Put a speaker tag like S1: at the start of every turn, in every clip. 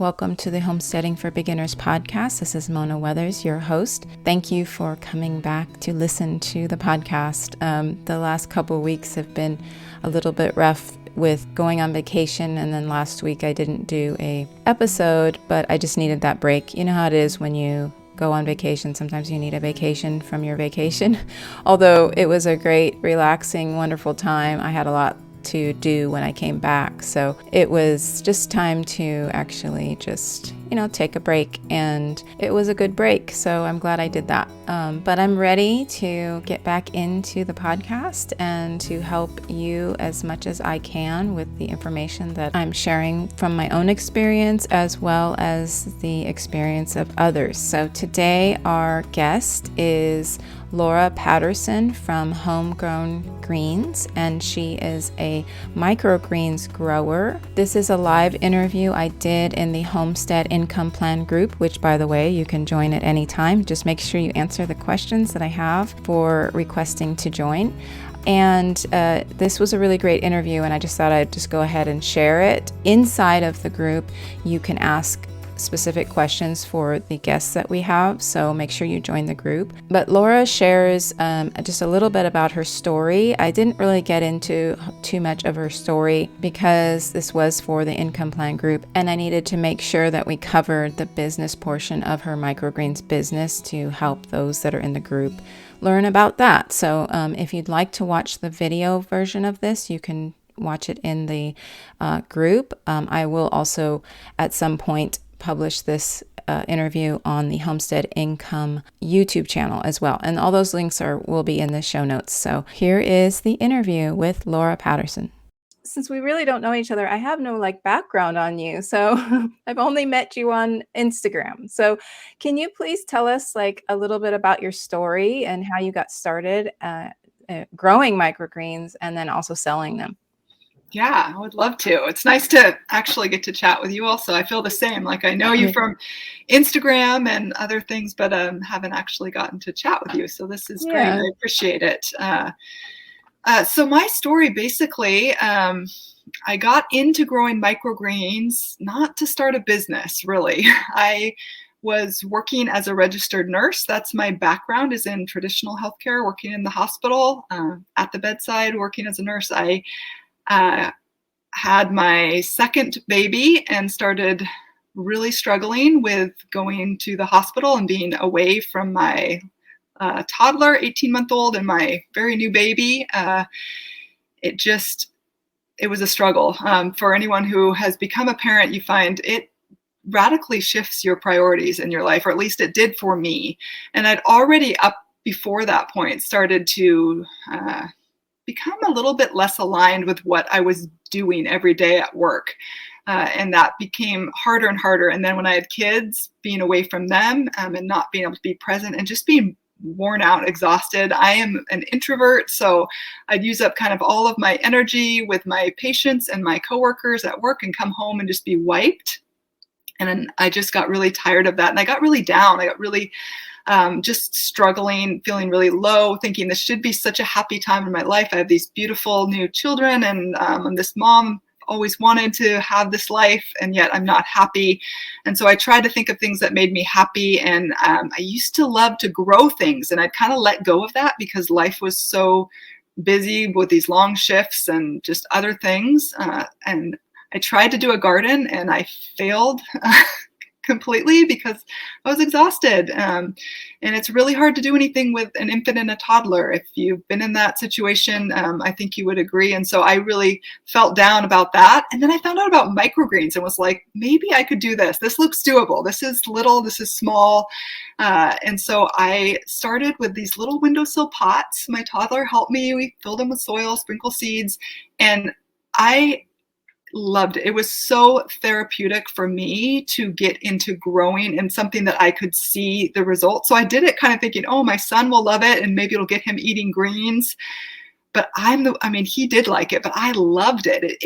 S1: Welcome to the Homesteading for Beginners podcast. This is Mona Weathers, your host. Thank you for coming back to listen to the podcast. The last couple of weeks have been a little bit rough with going on vacation, and then last week I didn't do a episode, but I just needed that break. You know how it is when you go on vacation. Sometimes you need a vacation from your vacation. Although it was a great, relaxing, wonderful time. I had a lot to do when I came back. So it was just time to actually just, take a break, and it was a good break. So I'm glad I did that. But I'm ready to get back into the podcast and to help you as much as I can with the information that I'm sharing from my own experience as well as the experience of others. So today our guest is Laura Patterson from Homegrown Greens, and she is a microgreens grower. This is a live interview I did in the Homestead Income Plan group, which, by the way, you can join at any time. Just make sure you answer the questions that I have for requesting to join. And this was a really great interview, and I just thought I'd just go ahead and share it. Inside of the group, you can ask specific questions for the guests that we have, so make sure you join the group. But Laura shares just a little bit about her story. I didn't really get into too much of her story because this was for the income plan group, and I needed to make sure that we covered the business portion of her microgreens business to help those that are in the group learn about that. So if you'd like to watch the video version of this, you can watch it in the group. I will also at some point publish this interview on the Homestead Income YouTube channel as well. And all those links will be in the show notes. So here is the interview with Laura Patterson. Since we really don't know each other, I have no background on you. So I've only met you on Instagram. So can you please tell us a little bit about your story and how you got started growing microgreens and then also selling them?
S2: Yeah, I would love to. It's nice to actually get to chat with you also. I feel the same. I know you from Instagram and other things, but haven't actually gotten to chat with you. So this is great. I appreciate it. So my story, basically, I got into growing microgreens, not to start a business, really. I was working as a registered nurse. That's my background, is in traditional healthcare, working in the hospital, at the bedside, working as a nurse. I had my second baby and started really struggling with going to the hospital and being away from my toddler, 18-month-old, and my very new baby. It was a struggle. For anyone who has become a parent, you find it radically shifts your priorities in your life, or at least it did for me. And I'd already, up before that point, started to become a little bit less aligned with what I was doing every day at work. And that became harder and harder. And then when I had kids, being away from them and not being able to be present and just being worn out, exhausted. I am an introvert, so I'd use up kind of all of my energy with my patients and my coworkers at work and come home and just be wiped. And then I just got really tired of that. And I got really down. I got really just struggling, feeling really low, thinking this should be such a happy time in my life. I have these beautiful new children, and I'm this mom, always wanted to have this life, and yet I'm not happy. And so I tried to think of things that made me happy. And I used to love to grow things, and I'd kind of let go of that because life was so busy with these long shifts and just other things. And I tried to do a garden, and I failed completely because I was exhausted. And it's really hard to do anything with an infant and a toddler. If you've been in that situation, I think you would agree. And so I really felt down about that. And then I found out about microgreens and was like, maybe I could do this. This looks doable. This is little, this is small. And so I started with these little windowsill pots. My toddler helped me. We filled them with soil, sprinkle seeds, and I loved it. It was so therapeutic for me to get into growing and something that I could see the results. So I did it kind of thinking, oh, my son will love it and maybe it'll get him eating greens. But he did like it, but I loved it.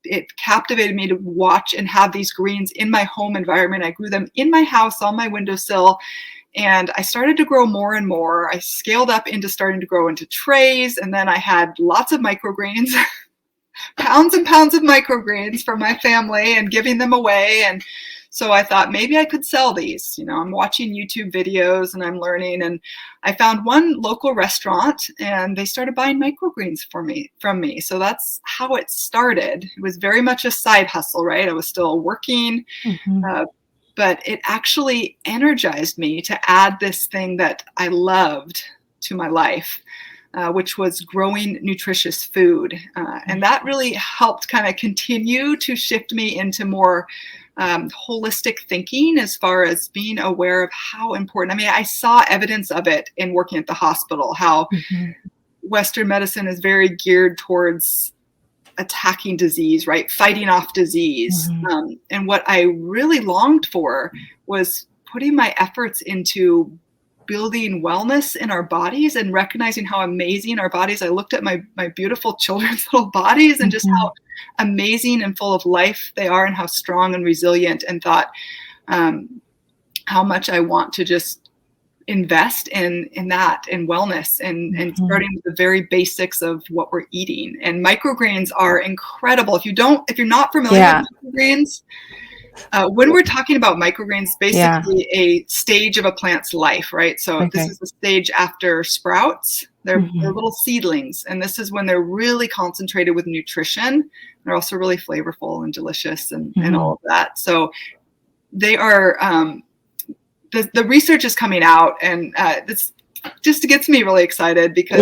S2: It captivated me to watch and have these greens in my home environment. I grew them in my house on my windowsill. And I started to grow more and more. I scaled up into starting to grow into trays. And then I had lots of microgreens. Pounds and pounds of microgreens for my family and giving them away. And So I thought maybe I could sell these. I'm watching YouTube videos and I'm learning, and I found one local restaurant and they started buying microgreens from me. So that's how it started. It was very much a side hustle, right? I was still working, but it actually energized me to add this thing that I loved to my life. Which was growing nutritious food. And that really helped kind of continue to shift me into more holistic thinking as far as being aware of how important. I mean, I saw evidence of it in working at the hospital, how Western medicine is very geared towards attacking disease, right? Fighting off disease. And what I really longed for was putting my efforts into building wellness in our bodies and recognizing how amazing our bodies. I looked at my beautiful children's little bodies and just how amazing and full of life they are and how strong and resilient, and thought how much I want to just invest in that, in wellness, and starting with the very basics of what we're eating. And microgreens are incredible. If you're not familiar with microgreens, when we're talking about microgreens, basically a stage of a plant's life, right? So this is the stage after sprouts. They're little seedlings, and this is when they're really concentrated with nutrition. They're also really flavorful and delicious and all of that. So they are, the research is coming out, and this just gets me really excited because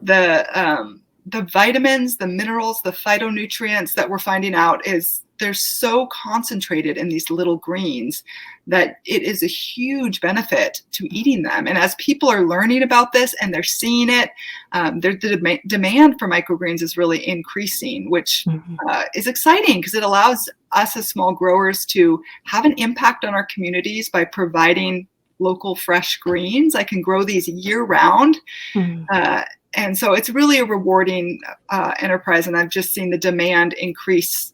S2: the vitamins, the minerals, the phytonutrients that we're finding out is they're so concentrated in these little greens that it is a huge benefit to eating them. And as people are learning about this and they're seeing it, the demand for microgreens is really increasing, which is exciting because it allows us as small growers to have an impact on our communities by providing local fresh greens. I can grow these year round. And so it's really a rewarding enterprise. And I've just seen the demand increase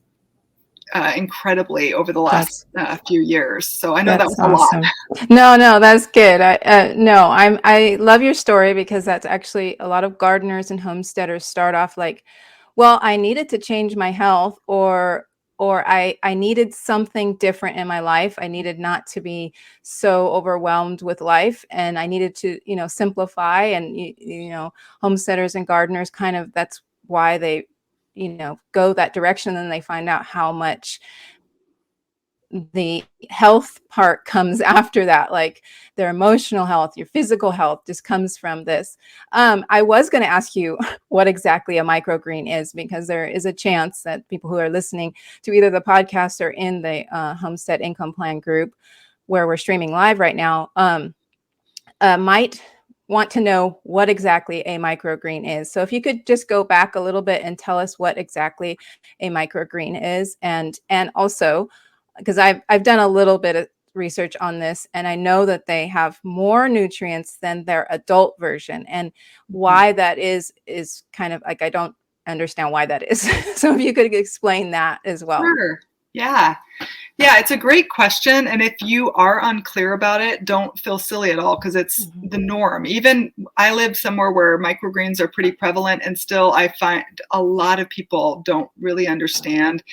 S2: incredibly over the last few years. So I know that was awesome. A
S1: lot. No, that's good. I love your story because that's actually a lot of gardeners and homesteaders start off like, well, I needed to change my health, or I needed something different in my life. I needed not to be so overwhelmed with life, and I needed to, simplify. And, homesteaders and gardeners kind of, that's why they go that direction. And they find out how much the health part comes after that, like their emotional health, your physical health just comes from this. I was going to ask you what exactly a microgreen is, because there is a chance that people who are listening to either the podcast or in the Homestead Income Plan group, where we're streaming live right now, might want to know what exactly a microgreen is. So if you could just go back a little bit and tell us what exactly a microgreen is, and also, because I've done a little bit of research on this, and I know that they have more nutrients than their adult version, and why that is kind of like, I don't understand why that is. So if you could explain that as well.
S2: Sure. Yeah, it's a great question. And if you are unclear about it, don't feel silly at all, because it's the norm. Even I live somewhere where microgreens are pretty prevalent, and still I find a lot of people don't really understand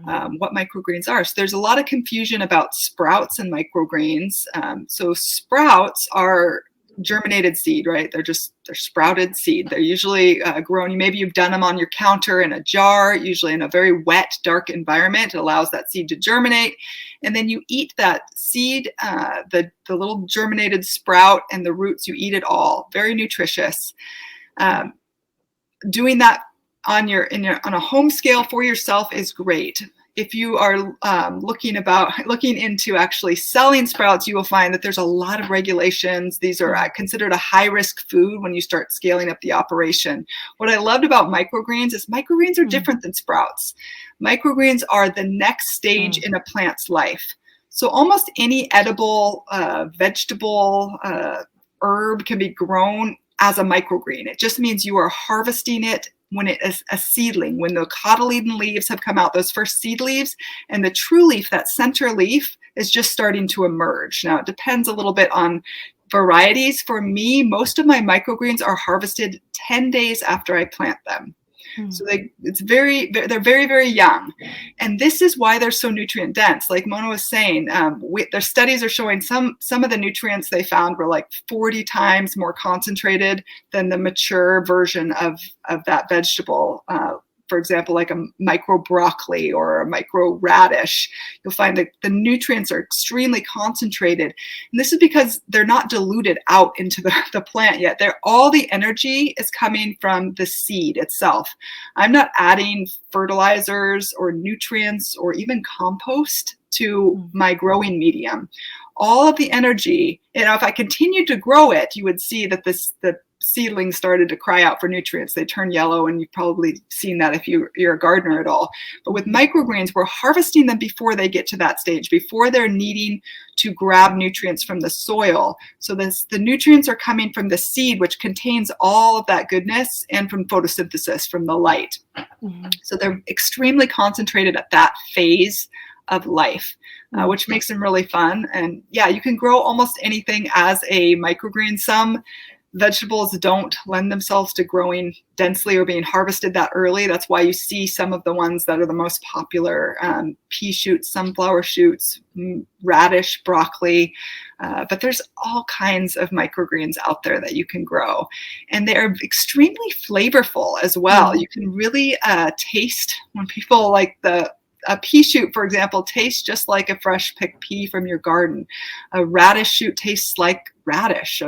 S2: what microgreens are. So there's a lot of confusion about sprouts and microgreens. So sprouts are germinated seed, right? They're sprouted seed. They're usually grown. Maybe you've done them on your counter in a jar, usually in a very wet, dark environment. It allows that seed to germinate. And then you eat that seed, the little germinated sprout and the roots, you eat it all. Very nutritious. Doing that on a home scale for yourself is great. If you are looking into actually selling sprouts, you will find that there's a lot of regulations. These are considered a high-risk food when you start scaling up the operation. What I loved about microgreens is microgreens are different than sprouts. Microgreens are the next stage in a plant's life. So almost any edible vegetable, herb can be grown as a microgreen. It just means you are harvesting it when it is a seedling, when the cotyledon leaves have come out, those first seed leaves, and the true leaf, that center leaf, is just starting to emerge. Now, it depends a little bit on varieties. For me, most of my microgreens are harvested 10 days after I plant them. So they're very, very young. And this is why they're so nutrient dense. Like Mona was saying, their studies are showing some of the nutrients they found were like 40 times more concentrated than the mature version of that vegetable. For example, like a micro broccoli or a micro radish, you'll find that the nutrients are extremely concentrated. And this is because they're not diluted out into the plant yet. All the energy is coming from the seed itself. I'm not adding fertilizers or nutrients or even compost to my growing medium. All of the energy, if I continued to grow it, you would see that the seedlings started to cry out for nutrients. They turn yellow, and you've probably seen that if you're a gardener at all. But with microgreens, we're harvesting them before they get to that stage, before they're needing to grab nutrients from the soil. So the nutrients are coming from the seed, which contains all of that goodness, and from photosynthesis, from the light. So they're extremely concentrated at that phase of life, which makes them really fun. And yeah, you can grow almost anything as a microgreen. Some vegetables don't lend themselves to growing densely or being harvested that early. That's why you see some of the ones that are the most popular, pea shoots, sunflower shoots, radish, broccoli. But there's all kinds of microgreens out there that you can grow. And they are extremely flavorful as well. You can really taste when people like a pea shoot, for example, tastes just like a fresh picked pea from your garden. A radish shoot tastes like radish.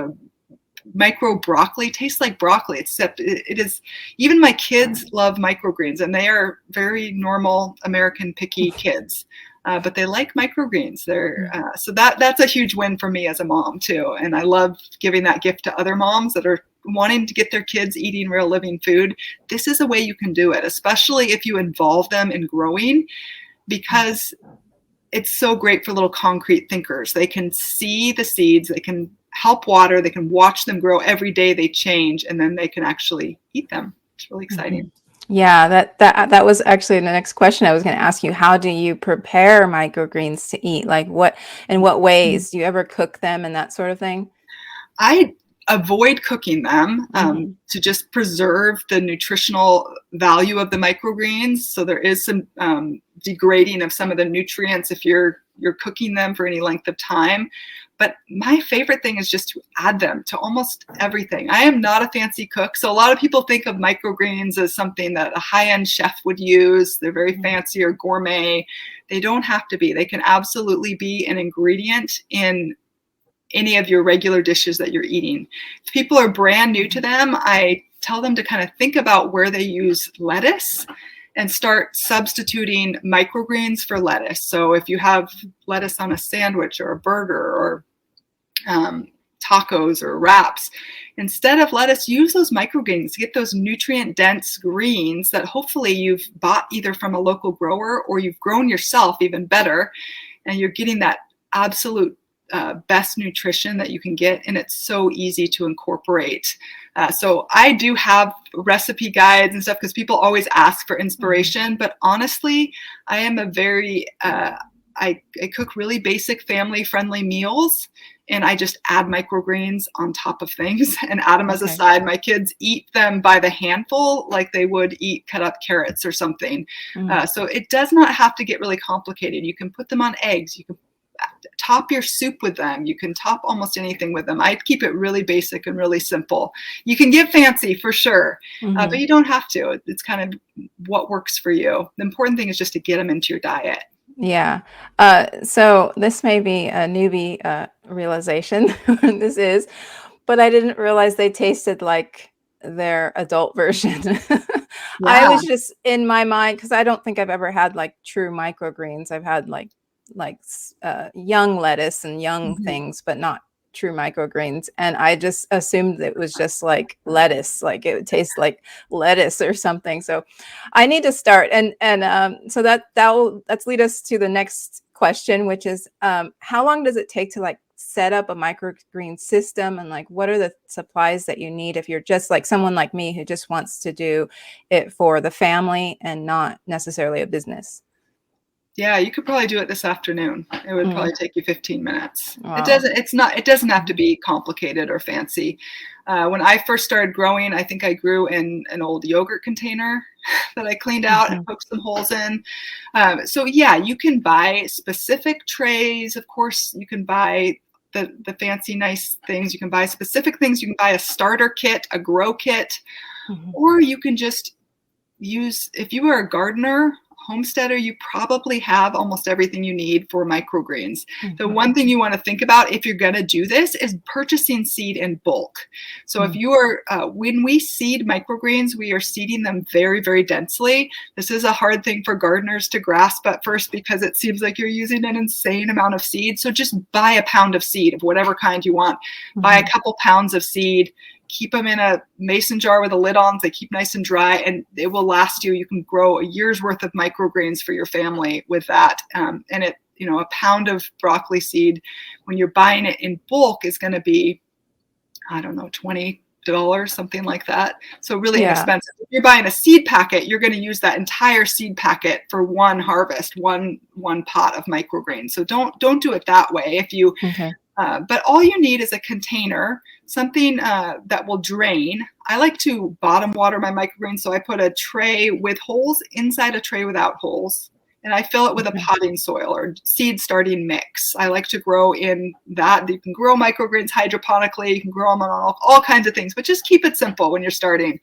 S2: Micro broccoli tastes like broccoli, except it is, even my kids love microgreens, and they are very normal American picky kids, but they like microgreens. So that's a huge win for me as a mom too. And I love giving that gift to other moms that are wanting to get their kids eating real living food. This is a way you can do it, especially if you involve them in growing, because it's so great for little concrete thinkers. They can see the seeds, they can help water, they can watch them grow every day, they change, and then they can actually eat them. It's really exciting.
S1: Yeah, that was actually the next question I was going to ask you. How do you prepare microgreens to eat? Like in what ways? Do you ever cook them and that sort of thing?
S2: I avoid cooking them to just preserve the nutritional value of the microgreens. So there is some degrading of some of the nutrients if you're cooking them for any length of time. But my favorite thing is just to add them to almost everything. I am not a fancy cook. So a lot of people think of microgreens as something that a high-end chef would use. They're very fancy or gourmet. They don't have to be. They can absolutely be an ingredient in any of your regular dishes that you're eating. If people are brand new to them, I tell them to kind of think about where they use lettuce and start substituting microgreens for lettuce. So if you have lettuce on a sandwich or a burger or tacos or wraps, instead of lettuce, use those microgreens to get those nutrient dense greens that hopefully you've bought either from a local grower or you've grown yourself, even better, and you're getting that absolute best nutrition that you can get, and it's so easy to incorporate. So I do have recipe guides and stuff because people always ask for inspiration, but honestly, I am a very, I cook really basic family friendly meals, and I just add microgreens on top of things and add them as a side. My kids eat them by the handful like they would eat cut up carrots or something. So it does not have to get really complicated. You can put them on eggs. You can top your soup with them. You can top almost anything with them. I keep it really basic and really simple. You can get fancy for sure, but you don't have to. It's kind of what works for you. The important thing is just to get them into your diet.
S1: Yeah. So this may be a newbie realization, this is, but I didn't realize they tasted like their adult version. I was just in my mind, because I don't think I've ever had like true microgreens. I've had like young lettuce and young things, but not true microgreens. And I just assumed it was just like lettuce, like it would taste like lettuce or something. So I need to start. And so that's lead us to the next question, which is how long does it take to like set up a microgreen system, and like what are the supplies that you need if you're just like someone like me who just wants to do it for the family and not necessarily a business?
S2: Yeah, you could probably do it this afternoon. It would probably take you 15 minutes.
S1: Wow.
S2: It doesn't have to be complicated or fancy. When I first started growing, I think I grew in an old yogurt container that I cleaned out and poked some holes in. So yeah, you can buy specific trays. Of course, you can buy the fancy, nice things. You can buy specific things. You can buy a starter kit, a grow kit, or you can just use, if you are a gardener, homesteader, you probably have almost everything you need for microgreens. The one thing you want to think about if you're going to do this is purchasing seed in bulk. So if you are, when we seed microgreens, we are seeding them very, very densely. This is a hard thing for gardeners to grasp at first because it seems like you're using an insane amount of seed. So just buy a pound of seed of whatever kind you want. Buy a couple pounds of seed. Keep them in a mason jar with a lid on so they keep nice and dry, and it will last you. You can grow a year's worth of microgreens for your family with that. And it, a pound of broccoli seed, when you're buying it in bulk, is going to be, I don't know, $20, something like that. So really inexpensive. If you're buying a seed packet, you're going to use that entire seed packet for one harvest, one pot of microgreens. So don't do it that way. If you but all you need is a container, something that will drain. I like to bottom water my microgreens, so I put a tray with holes inside a tray without holes, and I fill it with a potting soil or seed starting mix. I like to grow in that. You can grow microgreens hydroponically. You can grow them on all kinds of things, but just keep it simple when you're starting.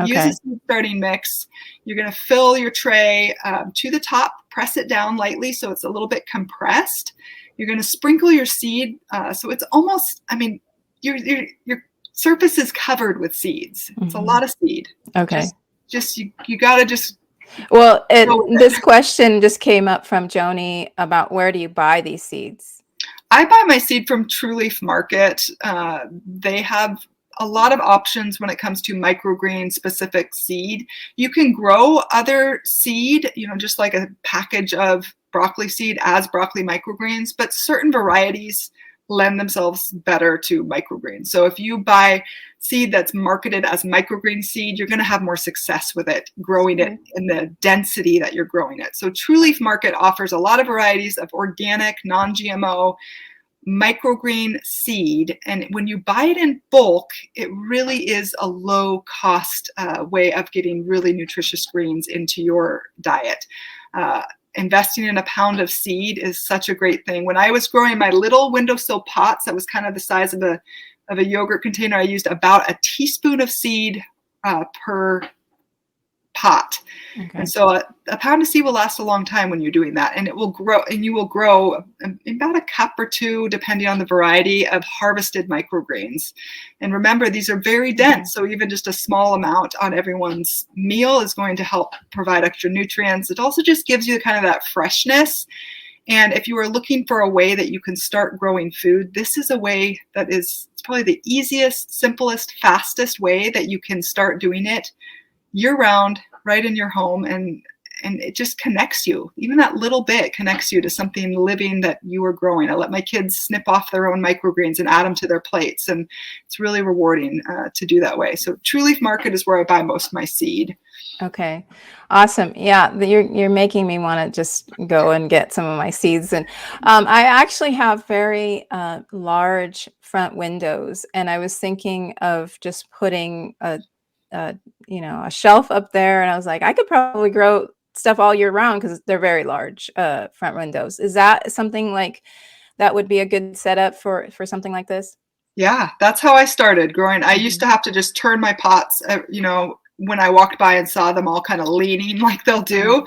S2: Use a seed starting mix. You're going to fill your tray to the top, press it down lightly so it's a little bit compressed. You're going to sprinkle your seed, so it's almost, your surface is covered with seeds. It's a lot of seed.
S1: Okay.
S2: You got to just.
S1: Well, this question just came up from Joni about where do you buy these seeds?
S2: I buy my seed from True Leaf Market. They have a lot of options when it comes to microgreen specific seed. You can grow other seed, just like a package of broccoli seed as broccoli microgreens, but certain varieties lend themselves better to microgreens. So if you buy seed that's marketed as microgreen seed, you're going to have more success with it, growing it in the density that you're growing it. So True Leaf Market offers a lot of varieties of organic, non-GMO, microgreen seed, and when you buy it in bulk, it really is a low cost way of getting really nutritious greens into your diet. Investing in a pound of seed is such a great thing. When I was growing my little windowsill pots, that was kind of the size of a yogurt container, I used about a teaspoon of seed per pot. And so a pound of seed will last a long time when you're doing that, and it will grow, and you will grow about a cup or two, depending on the variety of harvested microgreens. And remember, these are very dense, so even just a small amount on everyone's meal is going to help provide extra nutrients. It also just gives you kind of that freshness. And if you are looking for a way that you can start growing food, this is a way that is probably the easiest, simplest, fastest way that you can start doing it year-round, right in your home, and it just connects you. Even that little bit connects you to something living that you are growing. I let my kids snip off their own microgreens and add them to their plates, and it's really rewarding to do that way. So True Leaf Market is where I buy most of my seed.
S1: Okay, awesome. Yeah, you're making me want to just go and get some of my seeds. And I actually have very large front windows, and I was thinking of just putting a shelf up there, and I was like, I could probably grow stuff all year round because they're very large front windows. Is that something like that would be a good setup for something like this?
S2: Yeah, that's how I started growing. I used to have to just turn my pots, when I walked by and saw them all kind of leaning like they'll do.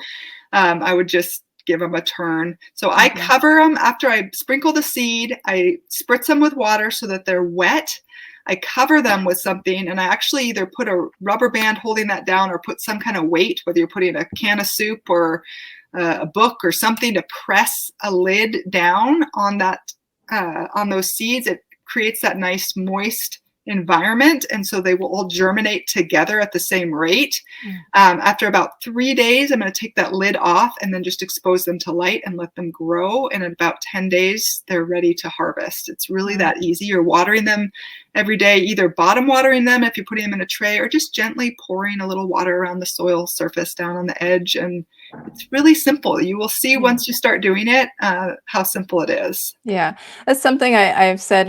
S2: I would just give them a turn. So I cover them after I sprinkle the seed. I spritz them with water so that they're wet. I cover them with something, and I actually either put a rubber band holding that down or put some kind of weight, whether you're putting a can of soup or a book or something, to press a lid down on that on those seeds. It creates that nice moist environment, and so they will all germinate together at the same rate. After about 3 days, I'm going to take that lid off and then just expose them to light and let them grow, and in about 10 days they're ready to harvest. It's really that easy. You're watering them every day, either bottom watering them if you're putting them in a tray, or just gently pouring a little water around the soil surface down on the edge, and It's really simple. You will see once you start doing it how simple it is.
S1: Yeah, that's something I've said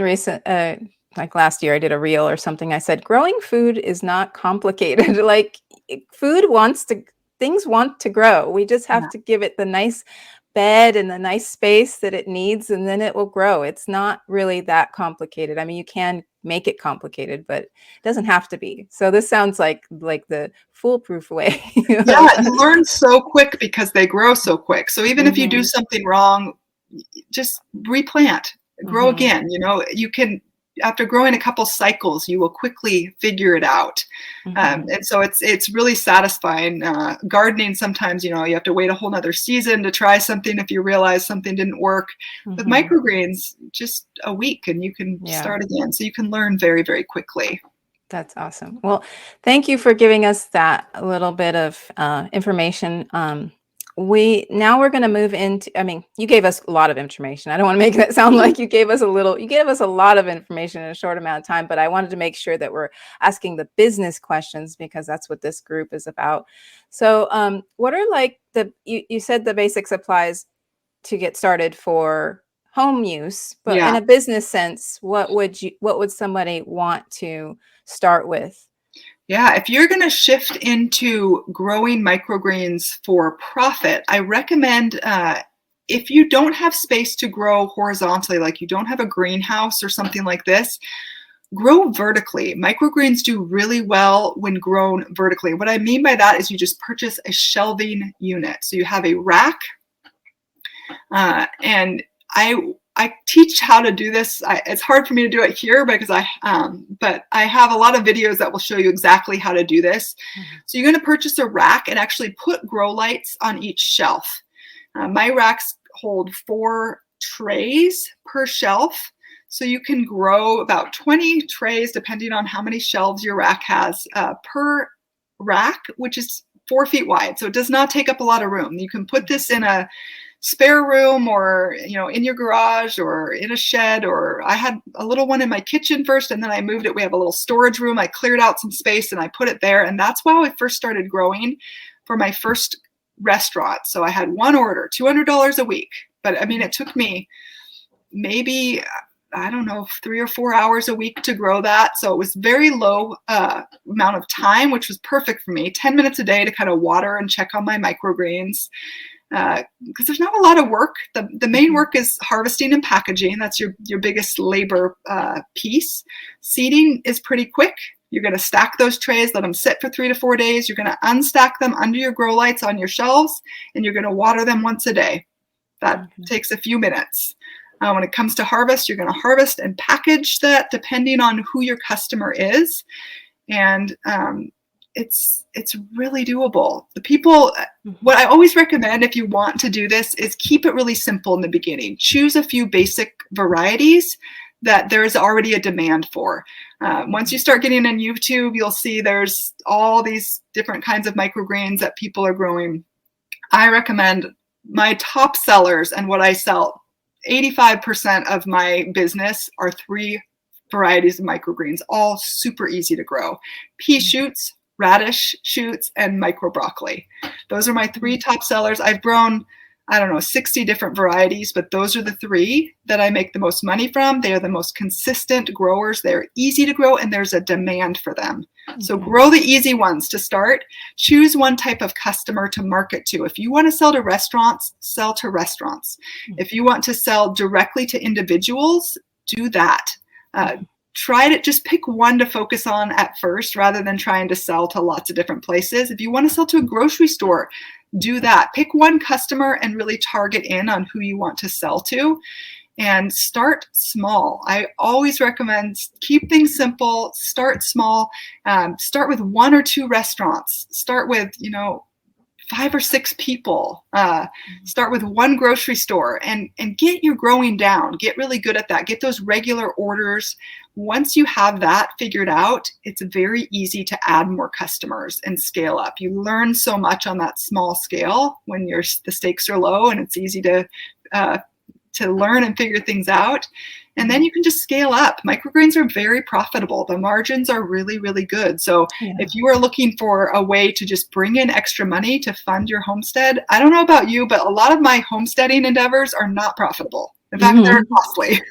S1: like last year I did a reel or something. I said, growing food is not complicated. Like food things want to grow. We just have
S2: Yeah.
S1: to give it the nice bed and the nice space that it needs, and then it will grow. It's not really that complicated. I mean, you can make it complicated, but it doesn't have to be. So this sounds like the foolproof way.
S2: Yeah, you learn so quick because they grow so quick. So even if you do something wrong, just replant, grow again. You know, you can, after growing a couple cycles, you will quickly figure it out. And so it's really satisfying. Gardening, sometimes, you know, you have to wait a whole nother season to try something if you realize something didn't work. With microgreens, just a week and you can start again. So you can learn very, very quickly.
S1: That's awesome. Well, thank you for giving us that little bit of information. We're going to move into, I mean, you gave us a lot of information. I don't want to make that sound like you gave us a lot of information in a short amount of time, but I wanted to make sure that we're asking the business questions because that's what this group is about. So what are like you said the basic supplies to get started for home use, but in a business sense, what would somebody want to start with?
S2: Yeah, if you're going to shift into growing microgreens for profit, I recommend if you don't have space to grow horizontally, like you don't have a greenhouse or something like this, grow vertically. Microgreens do really well when grown vertically. What I mean by that is you just purchase a shelving unit. So you have a rack, and I teach how to do this. It's hard for me to do it here because but I have a lot of videos that will show you exactly how to do this. So you're going to purchase a rack and actually put grow lights on each shelf. My racks hold 4 trays per shelf. So you can grow about 20 trays, depending on how many shelves your rack has, per rack, which is 4 feet wide. So it does not take up a lot of room. You can put this in a spare room or, you know, in your garage or in a shed, or I had a little one in my kitchen first and then I moved it. We have a little storage room. I cleared out some space and I put it there. And that's why I first started growing for my first restaurant. So I had one order, $200 a week. But I mean, it took me maybe, I don't know, 3 or 4 hours a week to grow that. So it was very low amount of time, which was perfect for me. 10 minutes a day to kind of water and check on my microgreens. Because there's not a lot of work. The main work is harvesting and packaging. That's your biggest labor piece. Seeding is pretty quick. You're going to stack those trays, let them sit for 3 to 4 days. You're going to unstack them under your grow lights on your shelves, and you're going to water them once a day. That takes a few minutes. When it comes to harvest, you're going to harvest and package that depending on who your customer is. And it's really doable. The people, what I always recommend if you want to do this is keep it really simple in the beginning. Choose a few basic varieties that there is already a demand for. Once you start getting on YouTube, you'll see there's all these different kinds of microgreens that people are growing. I recommend my top sellers and what I sell, 85% of my business are 3 varieties of microgreens, all super easy to grow. Pea shoots, radish shoots, and micro broccoli. Those are my 3 top sellers. I've grown, I don't know, 60 different varieties, but those are the 3 that I make the most money from. They are the most consistent growers. They're easy to grow and there's a demand for them. So grow the easy ones to start. Choose one type of customer to market to. If you want to sell to restaurants, sell to restaurants. If you want to sell directly to individuals, do that. Try to just pick one to focus on at first rather than trying to sell to lots of different places. If you want to sell to a grocery store, do that. Pick one customer and really target in on who you want to sell to and start small. I always recommend keep things simple, start small, start with 1 or 2 restaurants, start with, 5 or 6 people, start with 1 grocery store and get your growing down. Get really good at that. Get those regular orders. Once you have that figured out, it's very easy to add more customers and scale up. You learn so much on that small scale when the stakes are low and it's easy to learn and figure things out. And then you can just scale up. Microgreens are very profitable. The margins are really, really good. So if you are looking for a way to just bring in extra money to fund your homestead, I don't know about you, but a lot of my homesteading endeavors are not profitable. In fact, they're costly,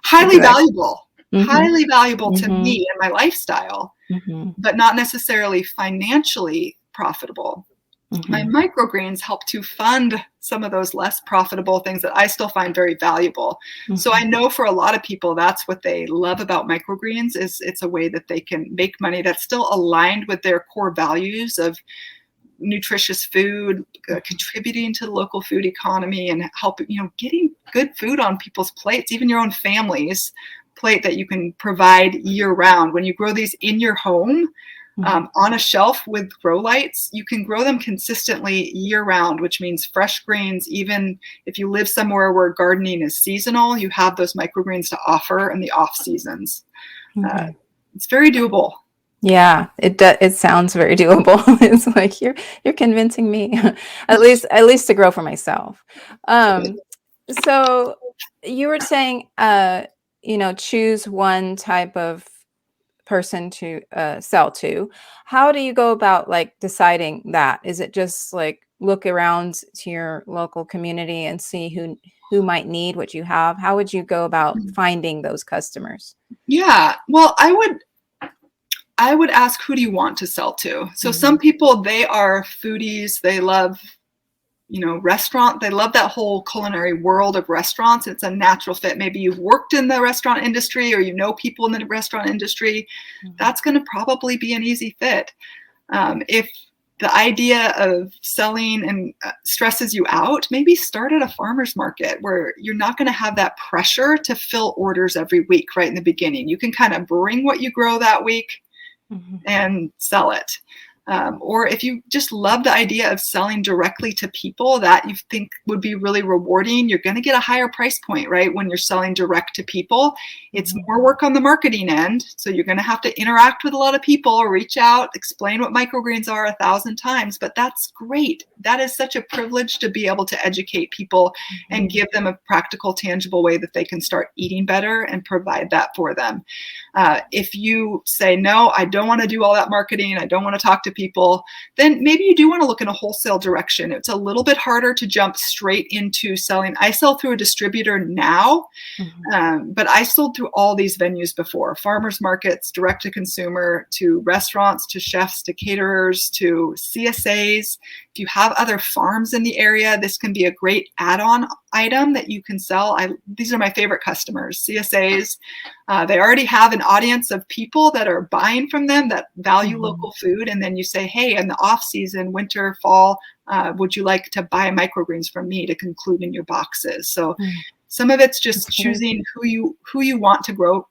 S2: highly valuable to me and my lifestyle, but not necessarily financially profitable. My microgreens help to fund some of those less profitable things that I still find very valuable. So I know for a lot of people, that's what they love about microgreens, is it's a way that they can make money that's still aligned with their core values of nutritious food, contributing to the local food economy, and helping, getting good food on people's plates, even your own family's plate, that you can provide year round. When you grow these in your home, on a shelf with grow lights, you can grow them consistently year round, which means fresh greens. Even if you live somewhere where gardening is seasonal, you have those microgreens to offer in the off seasons. It's very doable.
S1: Yeah, it sounds very doable. It's like you're convincing me, at least to grow for myself. So you were saying, choose one type of person to sell to. How do you go about deciding that? Is it just look around to your local community and see who might need what you have? How would you go about finding those customers?
S2: Yeah, well, I would ask, who do you want to sell to? So some people, they are foodies. They love, restaurant. They love that whole culinary world of restaurants. It's a natural fit. Maybe you've worked in the restaurant industry, or people in the restaurant industry. That's going to probably be an easy fit. If the idea of selling and stresses you out, maybe start at a farmer's market where you're not going to have that pressure to fill orders every week right in the beginning. You can kind of bring what you grow that week and sell it. Or if you just love the idea of selling directly to people that you think would be really rewarding, you're going to get a higher price point, right? When you're selling direct to people, it's more work on the marketing end. So you're going to have to interact with a lot of people, or reach out, explain what microgreens are 1,000 times, but that's great. That is such a privilege to be able to educate people and give them a practical, tangible way that they can start eating better and provide that for them. If you say, no, I don't want to do all that marketing, I don't want to talk to people, then maybe you do want to look in a wholesale direction. It's a little bit harder to jump straight into selling. I sell through a distributor now, but I sold through all these venues before: farmers markets, direct to consumer, to restaurants, to chefs, to caterers, to CSAs. If you have other farms in the area, this can be a great add-on item that you can sell. These are my favorite customers, CSAs. They already have an audience of people that are buying from them that value local food. And then you say, hey, in the off season, winter, fall, would you like to buy microgreens from me to include in your boxes? So some of it's just choosing who you want to grow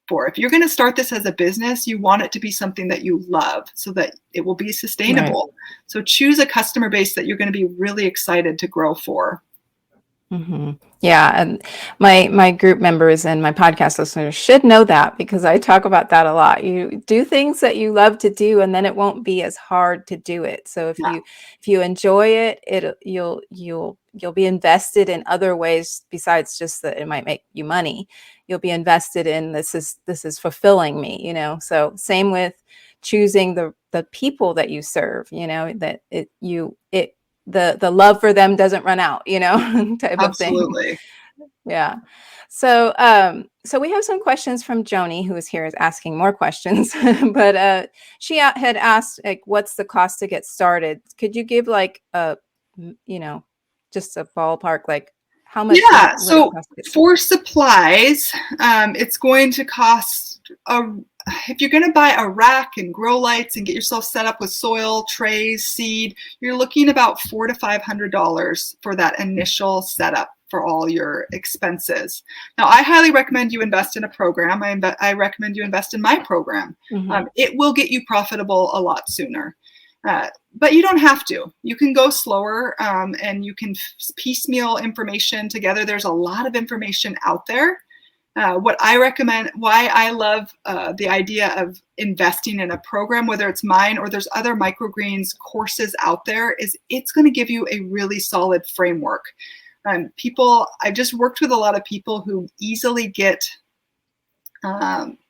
S2: for. If you're going to start this as a business, you want it to be something that you love so that it will be sustainable. Right. So choose a customer base that you're going to be really excited to grow for.
S1: Yeah, and my group members and my podcast listeners should know that, because I talk about that a lot. You do things that you love to do, and then it won't be as hard to do it. So if you enjoy it, you'll be invested in other ways besides just that it might make you money. You'll be invested in this is fulfilling me, So same with choosing the people that you serve, that the love for them doesn't run out, type
S2: Absolutely.
S1: of thing. Yeah. So, so we have some questions from Joni, who is here, is asking more questions, but she had asked, what's the cost to get started? Could you give just a ballpark, how much?
S2: Yeah. So for supplies, it's going to cost if you're going to buy a rack and grow lights and get yourself set up with soil, trays, seed, you're looking about $400 to $500 for that initial setup for all your expenses. Now, I highly recommend you invest in a program. I recommend you invest in my program. It will get you profitable a lot sooner. But you don't have to. You can go slower, and you can piecemeal information together. There's a lot of information out there. What I recommend, why I love the idea of investing in a program, whether it's mine or there's other microgreens courses out there, is it's going to give you a really solid framework. I've just worked with a lot of people who easily get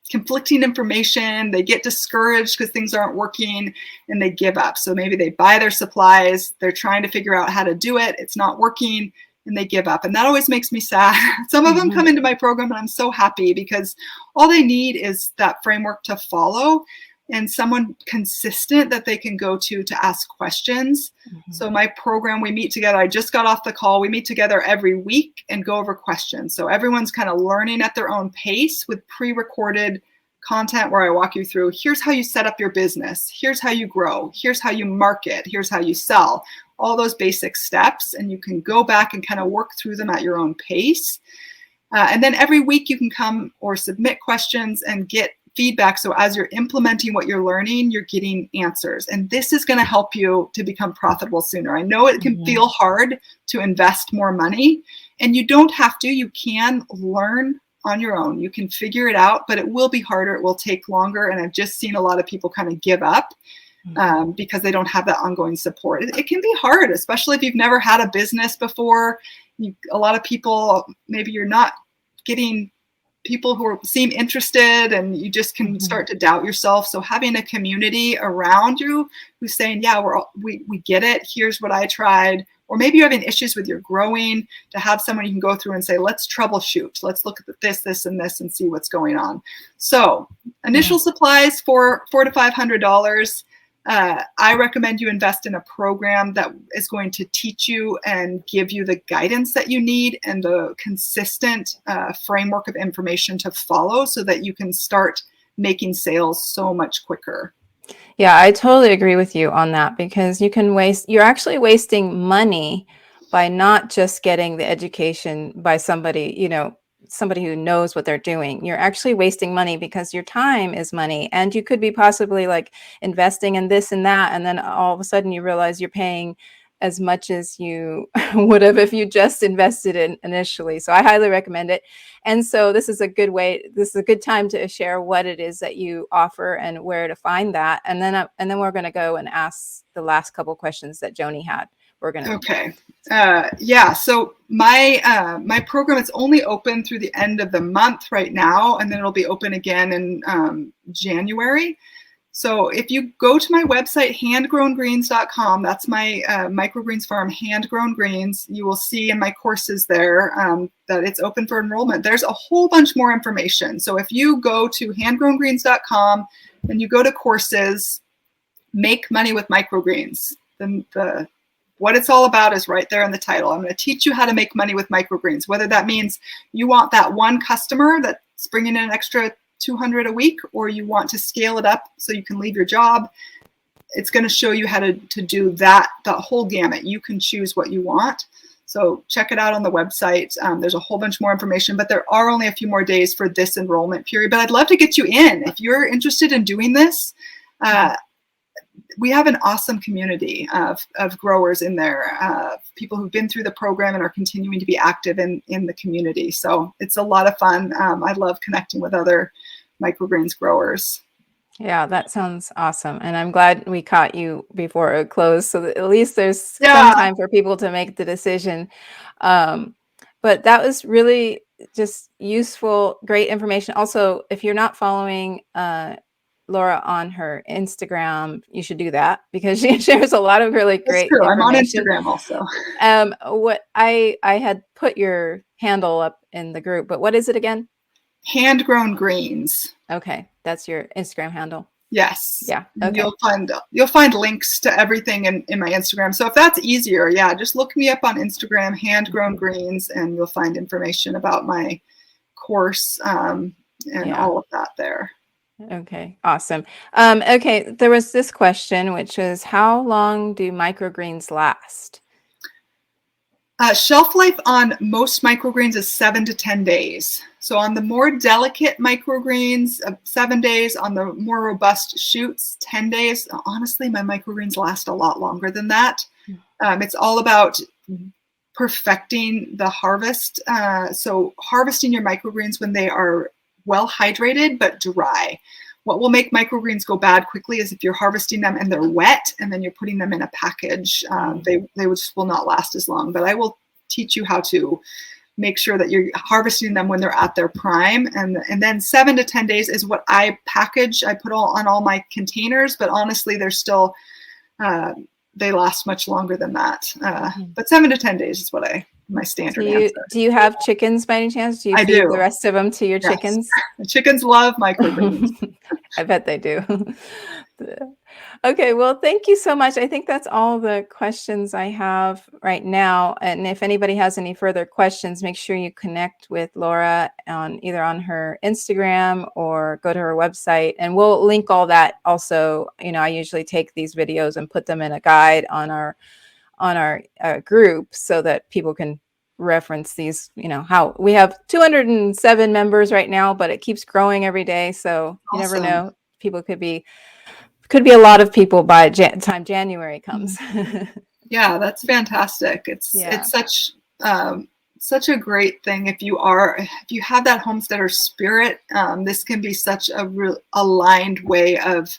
S2: conflicting information. They get discouraged because things aren't working and they give up. So maybe they buy their supplies, they're trying to figure out how to do it, it's not working, and they give up. And that always makes me sad. Some of them come into my program and I'm so happy because all they need is that framework to follow and someone consistent that they can go to ask questions. So my program, we meet together. I just got off the call. We meet together every week and go over questions. So everyone's kind of learning at their own pace with pre-recorded content where I walk you through, here's how you set up your business. Here's how you grow. Here's how you market. Here's how you sell. All those basic steps. And you can go back and kind of work through them at your own pace. And then every week you can come or submit questions and get feedback. So as you're implementing what you're learning, you're getting answers. And this is going to help you to become profitable sooner. I know it can feel hard to invest more money, and you don't have to. You can learn on your own. You can figure it out, but it will be harder. It will take longer. And I've just seen a lot of people kind of give up because they don't have that ongoing support. It can be hard, especially if you've never had a business before. A lot of people, maybe you're not getting people who seem interested, and you just can start to doubt yourself. So having a community around you who's saying, yeah, we get it. Here's what I tried. Or maybe you're having issues with your growing, to have someone you can go through and say, let's troubleshoot. Let's look at this, and this, and see what's going on. So initial supplies for $400 to $500. I recommend you invest in a program that is going to teach you and give you the guidance that you need and the consistent framework of information to follow so that you can start making sales so much quicker.
S1: Yeah, I totally agree with you on that, because you're actually wasting money by not just getting the education by somebody who knows what they're doing. You're actually wasting money because your time is money, and you could be possibly like investing in this and that. And then all of a sudden you realize you're paying as much as you would have if you just invested in initially. So I highly recommend it. And so this is a good time to share what it is that you offer and where to find that. And then we're going to go and ask the last couple questions that Joni had.
S2: Okay. Yeah. So my program is only open through the end of the month right now, and then it'll be open again in January. So if you go to my website, handgrowngreens.com, that's my microgreens farm, Handgrown Greens, you will see in my courses there that it's open for enrollment. There's a whole bunch more information. So if you go to handgrowngreens.com and you go to courses, Make Money with Microgreens, then what it's all about is right there in the title. I'm going to teach you how to make money with microgreens, whether that means you want that one customer that's bringing in an extra $200 a week, or you want to scale it up so you can leave your job. It's going to show you how to do that whole gamut. You can choose what you want. So check it out on the website. There's a whole bunch more information, but there are only a few more days for this enrollment period. But I'd love to get you in. If you're interested in doing this, we have an awesome community of growers in there, people who've been through the program and are continuing to be active in the community. So it's a lot of fun. I love connecting with other microgreens growers.
S1: Yeah, that sounds awesome. And I'm glad we caught you before it closed, so that at least there's some time for people to make the decision. But that was really just useful, great information. Also, if you're not following Laura on her Instagram, you should do that, because she shares a lot of really great information.
S2: I'm on Instagram also.
S1: What I had put your handle up in the group, but what is it again?
S2: Handgrown Greens.
S1: Okay, that's your Instagram handle.
S2: Yes.
S1: Yeah. Okay.
S2: You'll find links to everything in my Instagram. So if that's easier, just look me up on Instagram, Handgrown Greens, and you'll find information about my course and all of that there.
S1: Okay, awesome. Okay, there was this question, which is, how long do microgreens last?
S2: Shelf life on most microgreens is 7 to 10 days. So on the more delicate microgreens, 7 days. On the more robust shoots, 10 days. Honestly, my microgreens last a lot longer than that. It's all about perfecting the harvest. So harvesting your microgreens when they are well hydrated but dry. What will make microgreens go bad quickly is if you're harvesting them and they're wet and then you're putting them in a package. They just will not last as long. But I will teach you how to make sure that you're harvesting them when they're at their prime. And then 7 to 10 days is what I package. I put on all my containers, but honestly, they're still, they last much longer than that. But 7 to 10 days is what my standard answer.
S1: Do you have chickens by any chance? Do you feed the rest of them to your chickens?
S2: The chickens love microgreens.
S1: I bet they do. Okay, well, thank you so much. I think that's all the questions I have right now. And if anybody has any further questions, make sure you connect with Laura either on her Instagram or go to her website. And we'll link all that also. I usually take these videos and put them in a guide on our group so that people can reference these, how we have 207 members right now, but it keeps growing every day. So you never know, people could be a lot of people by time January comes.
S2: Yeah, that's fantastic. It's such a great thing. If you have that homesteader spirit, this can be such a aligned way of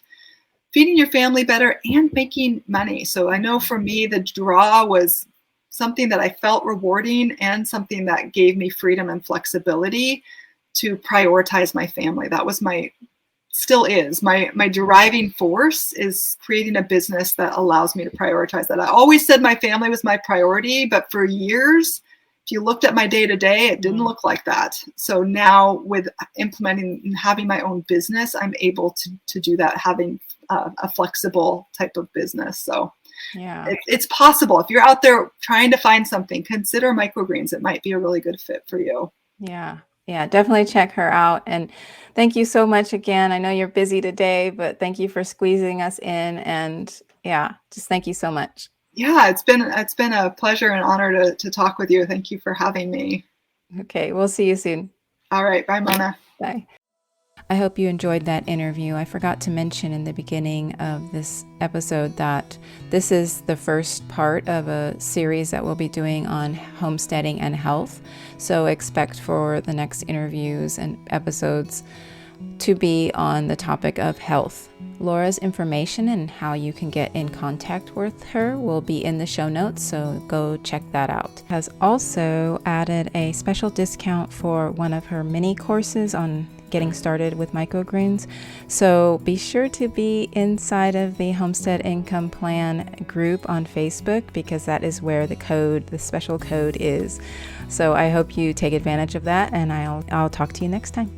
S2: feeding your family better and making money. So I know for me, the draw was something that I felt rewarding and something that gave me freedom and flexibility to prioritize my family. That was still is my driving force, is creating a business that allows me to prioritize that. I always said my family was my priority, but for years, if you looked at my day-to-day, it didn't look like that. So now with implementing and having my own business, I'm able to do that, having a flexible type of business. So yeah, it's possible. If you're out there trying to find something, consider microgreens. It might be a really good fit for you.
S1: Yeah, definitely check her out. And thank you so much again. I know you're busy today, but thank you for squeezing us in. And yeah, just thank you so much.
S2: Yeah, it's been a pleasure and honor to talk with you. Thank you for having me.
S1: Okay, we'll see you soon.
S2: All right. Bye, Mona.
S1: Bye. I hope you enjoyed that interview. I forgot to mention in the beginning of this episode that this is the first part of a series that we'll be doing on homesteading and health. So expect for the next interviews and episodes to be on the topic of health. Laura's information and how you can get in contact with her will be in the show notes, so go check that out. Has also added a special discount for one of her mini courses on getting started with microgreens. So be sure to be inside of the Homestead Income Plan group on Facebook, because that is where the special code is. So I hope you take advantage of that, and I'll talk to you next time.